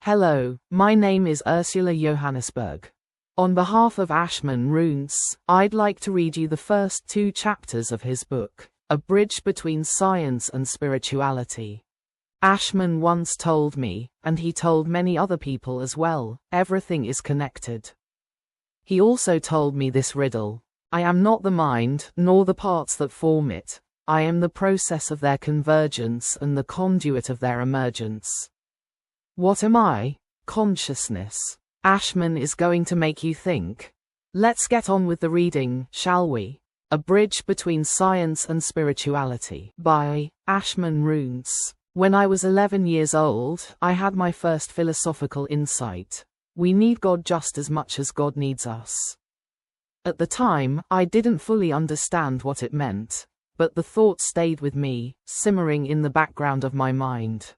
Hello, my name is Ursula Johannesburg. On behalf of Ashman Roonz, I'd like to read you the first 2 chapters of his book, A Bridge Between Science and Spirituality. Ashman once told me, and he told many other people as well, everything is connected. He also told me this riddle: I am not the mind, nor the parts that form it. I am the process of their convergence and the conduit of their emergence. What am I? Consciousness. Ashman is going to make you think. Let's get on with the reading, shall we? A Bridge Between Science and Spirituality by Ashman Roonz. When I was 11 years old, I had my first philosophical insight. We need God just as much as God needs us. At the time, I didn't fully understand what it meant, but the thought stayed with me, simmering in the background of my mind.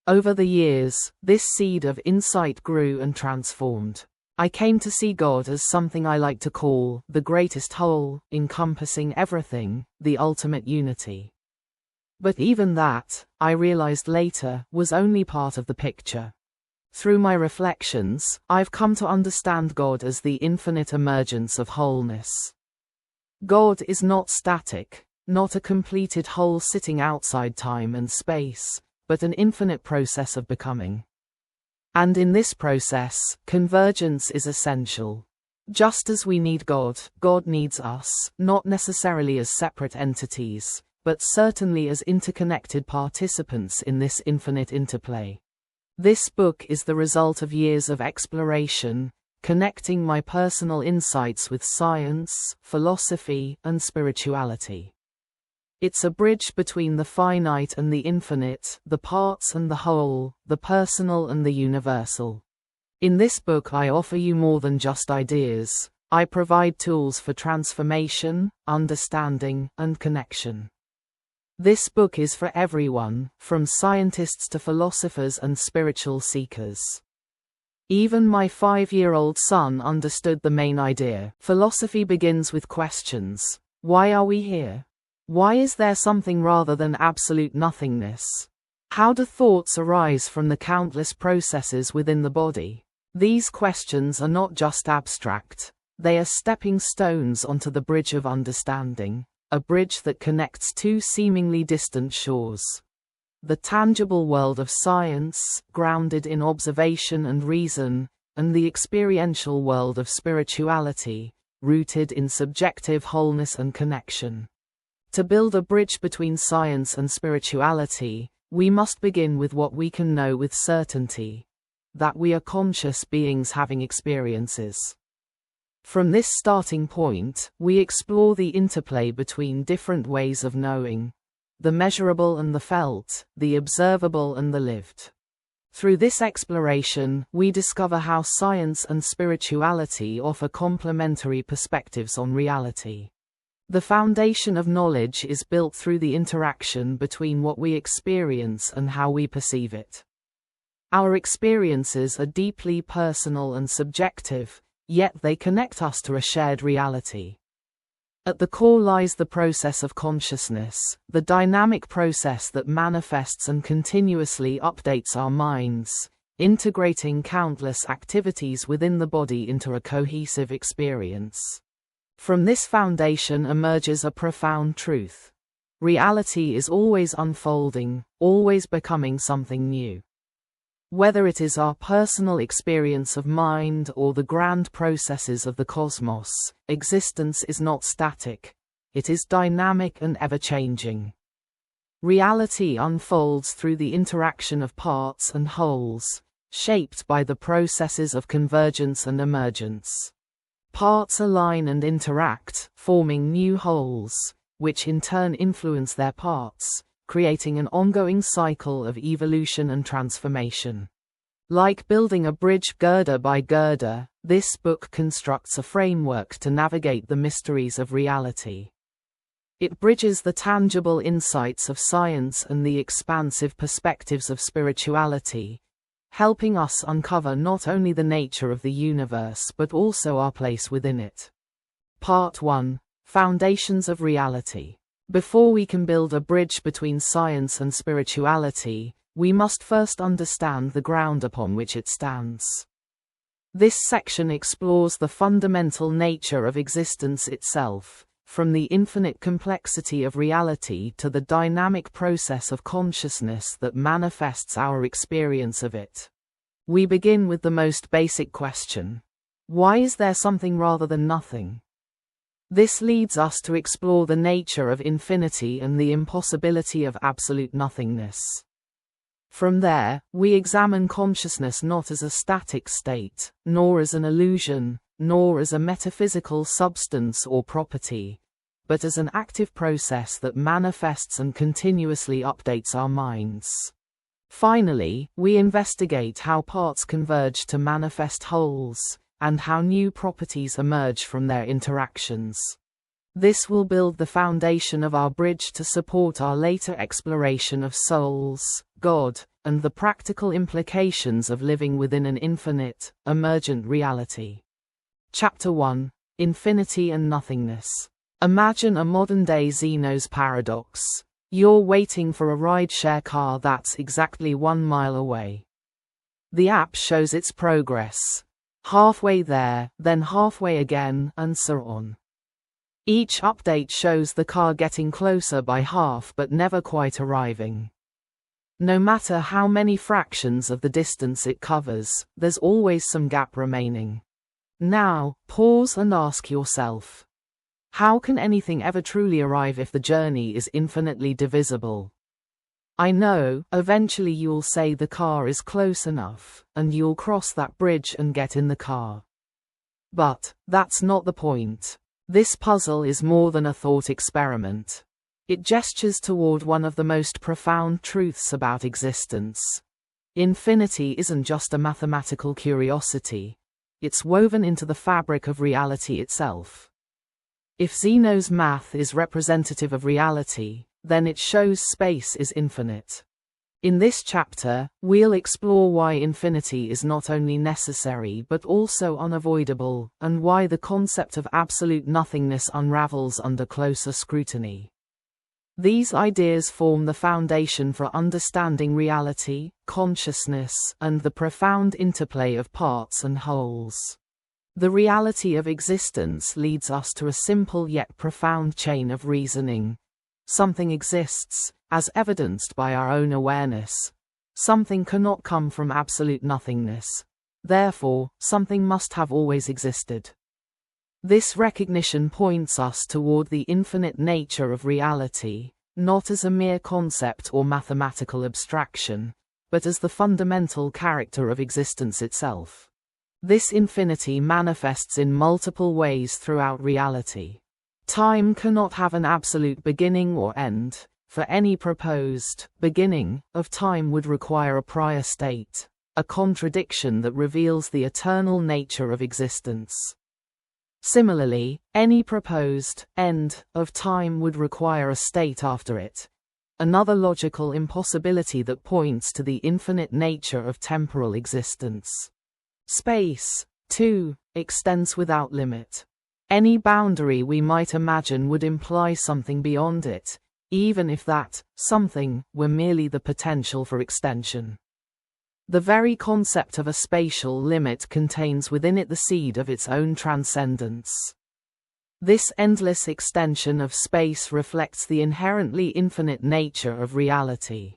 Over the years, this seed of insight grew and transformed. I came to see God as something I like to call the greatest whole, encompassing everything, the ultimate unity. But even that, I realized later, was only part of the picture. Through my reflections, I've come to understand God as the infinite emergence of wholeness. God is not static, not a completed whole sitting outside time and space, but an infinite process of becoming. And in this process, convergence is essential. Just as we need God, God needs us, not necessarily as separate entities, but certainly as interconnected participants in this infinite interplay. This book is the result of years of exploration, connecting my personal insights with science, philosophy, and spirituality. It's a bridge between the finite and the infinite, the parts and the whole, the personal and the universal. In this book I offer you more than just ideas. I provide tools for transformation, understanding, and connection. This book is for everyone, from scientists to philosophers and spiritual seekers. Even my 5-year-old son understood the main idea. Philosophy begins with questions. Why are we here? Why is there something rather than absolute nothingness? How do thoughts arise from the countless processes within the body? These questions are not just abstract. They are stepping stones onto the bridge of understanding, a bridge that connects 2 seemingly distant shores. The tangible world of science, grounded in observation and reason, and the experiential world of spirituality, rooted in subjective wholeness and connection. To build a bridge between science and spirituality, we must begin with what we can know with certainty: that we are conscious beings having experiences. From this starting point, we explore the interplay between different ways of knowing: the measurable and the felt, the observable and the lived. Through this exploration, we discover how science and spirituality offer complementary perspectives on reality. The foundation of knowledge is built through the interaction between what we experience and how we perceive it. Our experiences are deeply personal and subjective, yet they connect us to a shared reality. At the core lies the process of consciousness, the dynamic process that manifests and continuously updates our minds, integrating countless activities within the body into a cohesive experience. From this foundation emerges a profound truth. Reality is always unfolding, always becoming something new. Whether it is our personal experience of mind or the grand processes of the cosmos, existence is not static. It is dynamic and ever-changing. Reality unfolds through the interaction of parts and wholes, shaped by the processes of convergence and emergence. Parts align and interact, forming new wholes, which in turn influence their parts, creating an ongoing cycle of evolution and transformation. Like building a bridge girder by girder, this book constructs a framework to navigate the mysteries of reality. It bridges the tangible insights of science and the expansive perspectives of spirituality, helping us uncover not only the nature of the universe but also our place within it. Part 1: Foundations of Reality. Before we can build a bridge between science and spirituality, we must first understand the ground upon which it stands. This section explores the fundamental nature of existence itself, from the infinite complexity of reality to the dynamic process of consciousness that manifests our experience of it. We begin with the most basic question: why is there something rather than nothing? This leads us to explore the nature of infinity and the impossibility of absolute nothingness. From there, we examine consciousness not as a static state, nor as an illusion, nor as a metaphysical substance or property, but as an active process that manifests and continuously updates our minds. Finally, we investigate how parts converge to manifest wholes, and how new properties emerge from their interactions. This will build the foundation of our bridge to support our later exploration of souls, God, and the practical implications of living within an infinite, emergent reality. Chapter 1: Infinity and Nothingness. Imagine a modern-day Zeno's paradox. You're waiting for a rideshare car that's exactly 1 mile away. The app shows its progress. Halfway there, then halfway again, and so on. Each update shows the car getting closer by half but never quite arriving. No matter how many fractions of the distance it covers, there's always some gap remaining. Now, pause and ask yourself, how can anything ever truly arrive if the journey is infinitely divisible? I know, eventually you'll say the car is close enough, and you'll cross that bridge and get in the car. But that's not the point. This puzzle is more than a thought experiment. It gestures toward one of the most profound truths about existence. Infinity isn't just a mathematical curiosity. It's woven into the fabric of reality itself. If Zeno's math is representative of reality, then it shows space is infinite. In this chapter, we'll explore why infinity is not only necessary but also unavoidable, and why the concept of absolute nothingness unravels under closer scrutiny. These ideas form the foundation for understanding reality, consciousness, and the profound interplay of parts and wholes. The reality of existence leads us to a simple yet profound chain of reasoning. Something exists, as evidenced by our own awareness. Something cannot come from absolute nothingness. Therefore, something must have always existed. This recognition points us toward the infinite nature of reality, not as a mere concept or mathematical abstraction, but as the fundamental character of existence itself. This infinity manifests in multiple ways throughout reality. Time cannot have an absolute beginning or end. For any proposed beginning of time would require a prior state, a contradiction that reveals the eternal nature of existence. Similarly, any proposed end of time would require a state after it, another logical impossibility that points to the infinite nature of temporal existence. Space, too, extends without limit. Any boundary we might imagine would imply something beyond it, even if that something were merely the potential for extension. The very concept of a spatial limit contains within it the seed of its own transcendence. This endless extension of space reflects the inherently infinite nature of reality.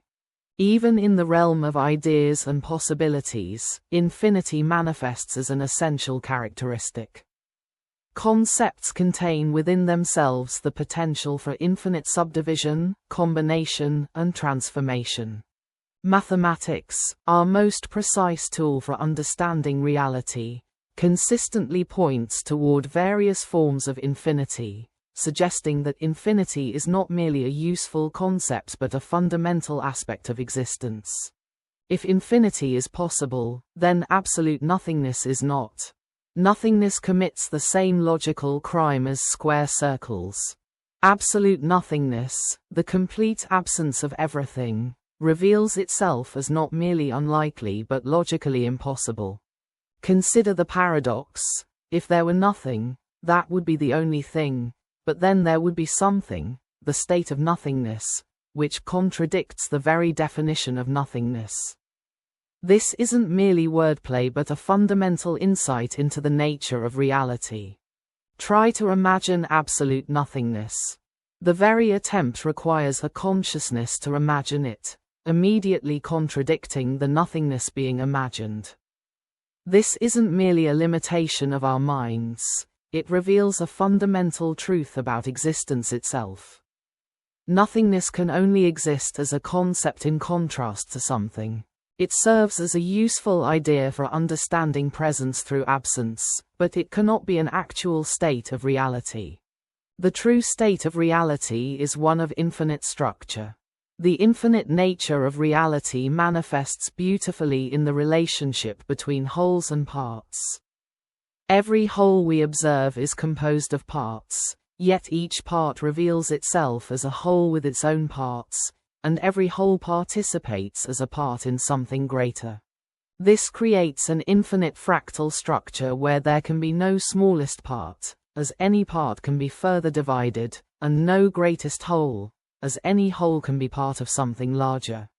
Even in the realm of ideas and possibilities, infinity manifests as an essential characteristic. Concepts contain within themselves the potential for infinite subdivision, combination, and transformation. Mathematics, our most precise tool for understanding reality, consistently points toward various forms of infinity, suggesting that infinity is not merely a useful concept but a fundamental aspect of existence. If infinity is possible, then absolute nothingness is not. Nothingness commits the same logical crime as square circles. Absolute nothingness, the complete absence of everything, reveals itself as not merely unlikely but logically impossible. Consider the paradox: if there were nothing, that would be the only thing, but then there would be something, the state of nothingness, which contradicts the very definition of nothingness. This isn't merely wordplay but a fundamental insight into the nature of reality. Try to imagine absolute nothingness. The very attempt requires a consciousness to imagine it, immediately contradicting the nothingness being imagined. This isn't merely a limitation of our minds, it reveals a fundamental truth about existence itself. Nothingness can only exist as a concept in contrast to something. It serves as a useful idea for understanding presence through absence, but it cannot be an actual state of reality. The true state of reality is one of infinite structure. The infinite nature of reality manifests beautifully in the relationship between wholes and parts. Every whole we observe is composed of parts, yet each part reveals itself as a whole with its own parts, and every whole participates as a part in something greater. This creates an infinite fractal structure where there can be no smallest part, as any part can be further divided, and no greatest whole, as any whole can be part of something larger.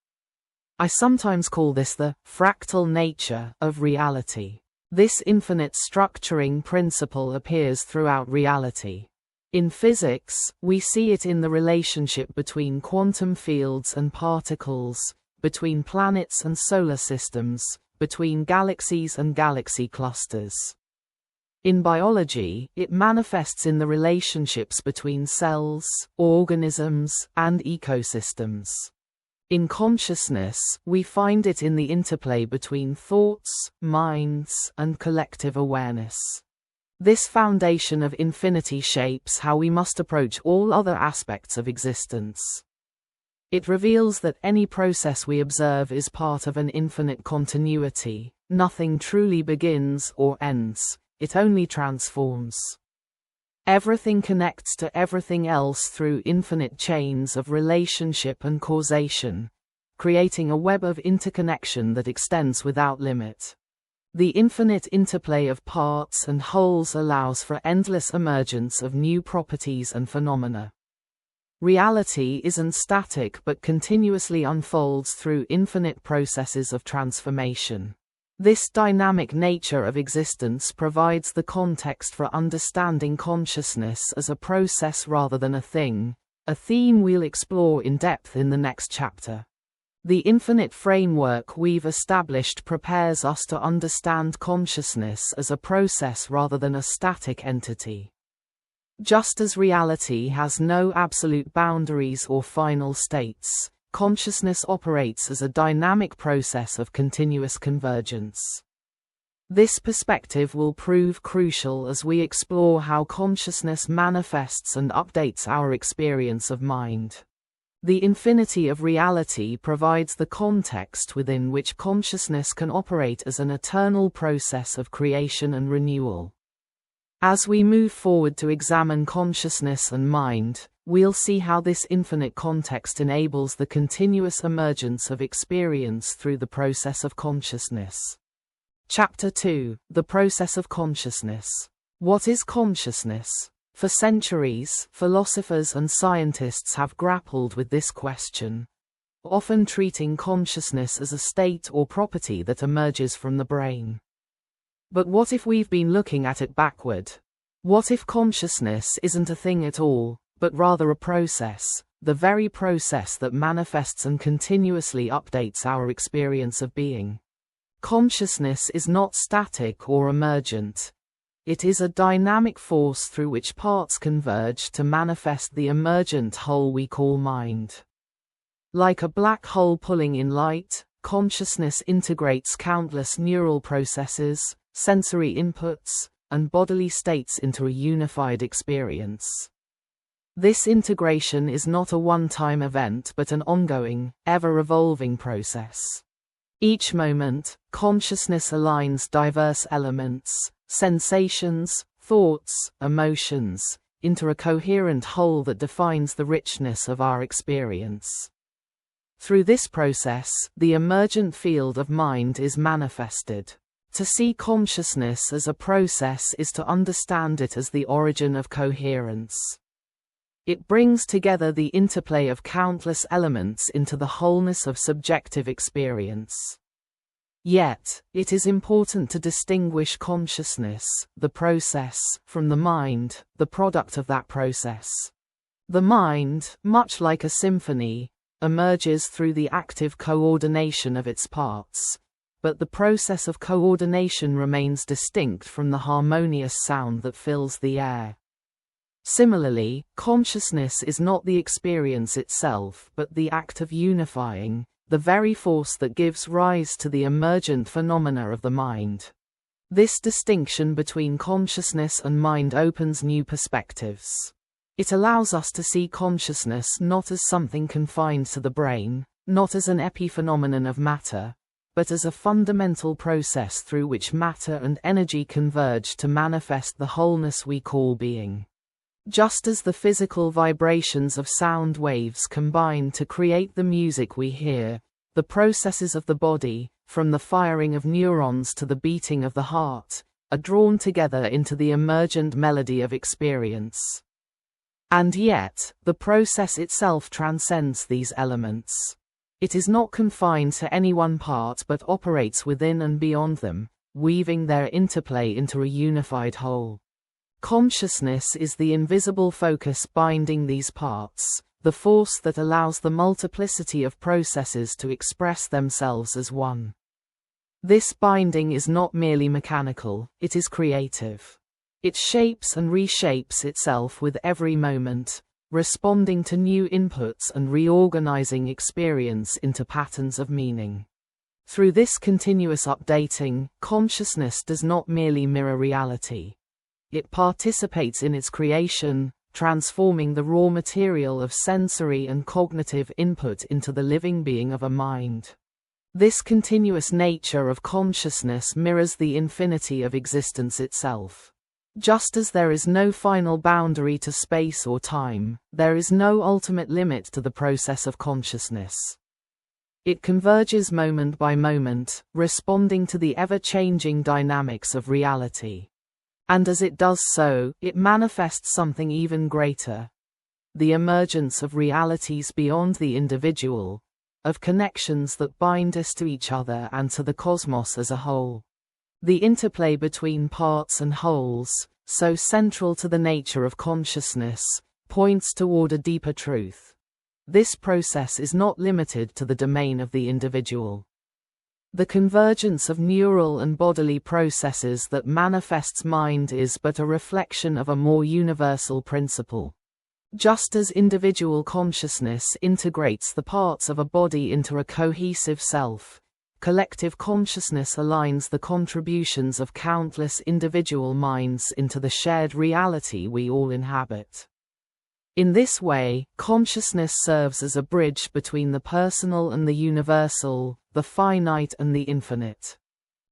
I sometimes call this the fractal nature of reality. This infinite structuring principle appears throughout reality. In physics, we see it in the relationship between quantum fields and particles, between planets and solar systems, between galaxies and galaxy clusters. In biology, it manifests in the relationships between cells, organisms, and ecosystems. In consciousness, we find it in the interplay between thoughts, minds, and collective awareness. This foundation of infinity shapes how we must approach all other aspects of existence. It reveals that any process we observe is part of an infinite continuity. Nothing truly begins or ends, it only transforms. Everything connects to everything else through infinite chains of relationship and causation, creating a web of interconnection that extends without limit. The infinite interplay of parts and wholes allows for endless emergence of new properties and phenomena. Reality isn't static but continuously unfolds through infinite processes of transformation. This dynamic nature of existence provides the context for understanding consciousness as a process rather than a thing, a theme we'll explore in depth in the next chapter. The infinite framework we've established prepares us to understand consciousness as a process rather than a static entity. Just as reality has no absolute boundaries or final states, consciousness operates as a dynamic process of continuous convergence. This perspective will prove crucial as we explore how consciousness manifests and updates our experience of mind. The infinity of reality provides the context within which consciousness can operate as an eternal process of creation and renewal. As we move forward to examine consciousness and mind, we'll see how this infinite context enables the continuous emergence of experience through the process of consciousness. Chapter 2: The Process of Consciousness. What is consciousness? For centuries, philosophers and scientists have grappled with this question, often treating consciousness as a state or property that emerges from the brain. But what if we've been looking at it backward? What if consciousness isn't a thing at all, but rather a process, the very process that manifests and continuously updates our experience of being? Consciousness is not static or emergent. It is a dynamic force through which parts converge to manifest the emergent whole we call mind. Like a black hole pulling in light, consciousness integrates countless neural processes, sensory inputs, and bodily states into a unified experience. This integration is not a one-time event but an ongoing, ever-evolving process. Each moment, consciousness aligns diverse elements, sensations, thoughts, emotions, into a coherent whole that defines the richness of our experience. Through this process, the emergent field of mind is manifested. To see consciousness as a process is to understand it as the origin of coherence. It brings together the interplay of countless elements into the wholeness of subjective experience. Yet, it is important to distinguish consciousness, the process, from the mind, the product of that process. The mind, much like a symphony, emerges through the active coordination of its parts, but the process of coordination remains distinct from the harmonious sound that fills the air. Similarly, consciousness is not the experience itself but the act of unifying, the very force that gives rise to the emergent phenomena of the mind. This distinction between consciousness and mind opens new perspectives. It allows us to see consciousness not as something confined to the brain, not as an epiphenomenon of matter, but as a fundamental process through which matter and energy converge to manifest the wholeness we call being. Just as the physical vibrations of sound waves combine to create the music we hear, the processes of the body, from the firing of neurons to the beating of the heart, are drawn together into the emergent melody of experience. And yet, the process itself transcends these elements. It is not confined to any one part but operates within and beyond them, weaving their interplay into a unified whole. Consciousness is the invisible focus binding these parts, the force that allows the multiplicity of processes to express themselves as one. This binding is not merely mechanical, it is creative. It shapes and reshapes itself with every moment, responding to new inputs and reorganizing experience into patterns of meaning. Through this continuous updating, consciousness does not merely mirror reality. It participates in its creation, transforming the raw material of sensory and cognitive input into the living being of a mind. This continuous nature of consciousness mirrors the infinity of existence itself. Just as there is no final boundary to space or time, there is no ultimate limit to the process of consciousness. It converges moment by moment, responding to the ever-changing dynamics of reality. And as it does so, it manifests something even greater. The emergence of realities beyond the individual, of connections that bind us to each other and to the cosmos as a whole. The interplay between parts and wholes, so central to the nature of consciousness, points toward a deeper truth. This process is not limited to the domain of the individual. The convergence of neural and bodily processes that manifests mind is but a reflection of a more universal principle. Just as individual consciousness integrates the parts of a body into a cohesive self, collective consciousness aligns the contributions of countless individual minds into the shared reality we all inhabit. In this way, consciousness serves as a bridge between the personal and the universal, the finite and the infinite.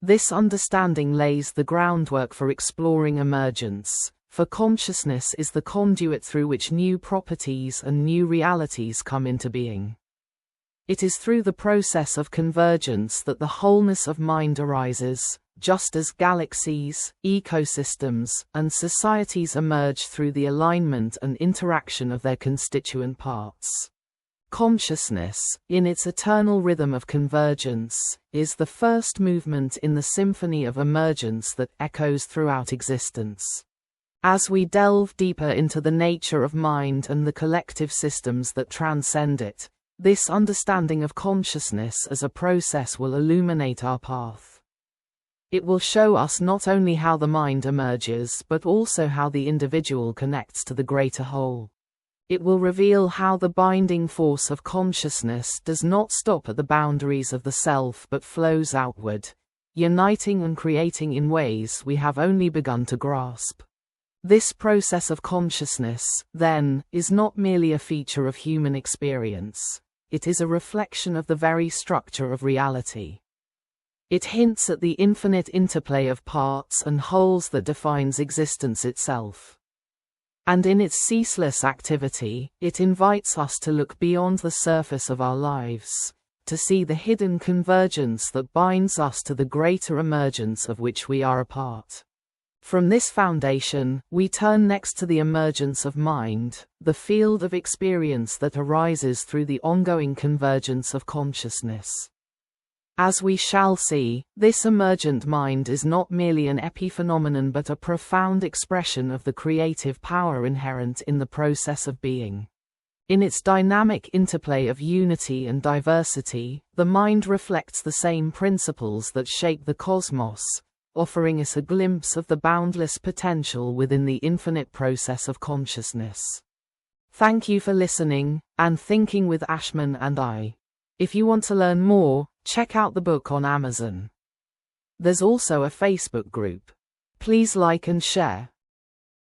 This understanding lays the groundwork for exploring emergence, for consciousness is the conduit through which new properties and new realities come into being. It is through the process of convergence that the wholeness of mind arises, just as galaxies, ecosystems, and societies emerge through the alignment and interaction of their constituent parts. Consciousness, in its eternal rhythm of convergence, is the first movement in the symphony of emergence that echoes throughout existence. As we delve deeper into the nature of mind and the collective systems that transcend it, this understanding of consciousness as a process will illuminate our path. It will show us not only how the mind emerges but also how the individual connects to the greater whole. It will reveal how the binding force of consciousness does not stop at the boundaries of the self but flows outward, uniting and creating in ways we have only begun to grasp. This process of consciousness, then, is not merely a feature of human experience. It is a reflection of the very structure of reality. It hints at the infinite interplay of parts and wholes that defines existence itself. And in its ceaseless activity, it invites us to look beyond the surface of our lives, to see the hidden convergence that binds us to the greater emergence of which we are a part. From this foundation, we turn next to the emergence of mind, the field of experience that arises through the ongoing convergence of consciousness. As we shall see, this emergent mind is not merely an epiphenomenon but a profound expression of the creative power inherent in the process of being. In its dynamic interplay of unity and diversity, the mind reflects the same principles that shape the cosmos, offering us a glimpse of the boundless potential within the infinite process of consciousness. Thank you for listening and thinking with Ashman and I. If you want to learn more, check out the book on Amazon. There's also a Facebook group. Please like and share.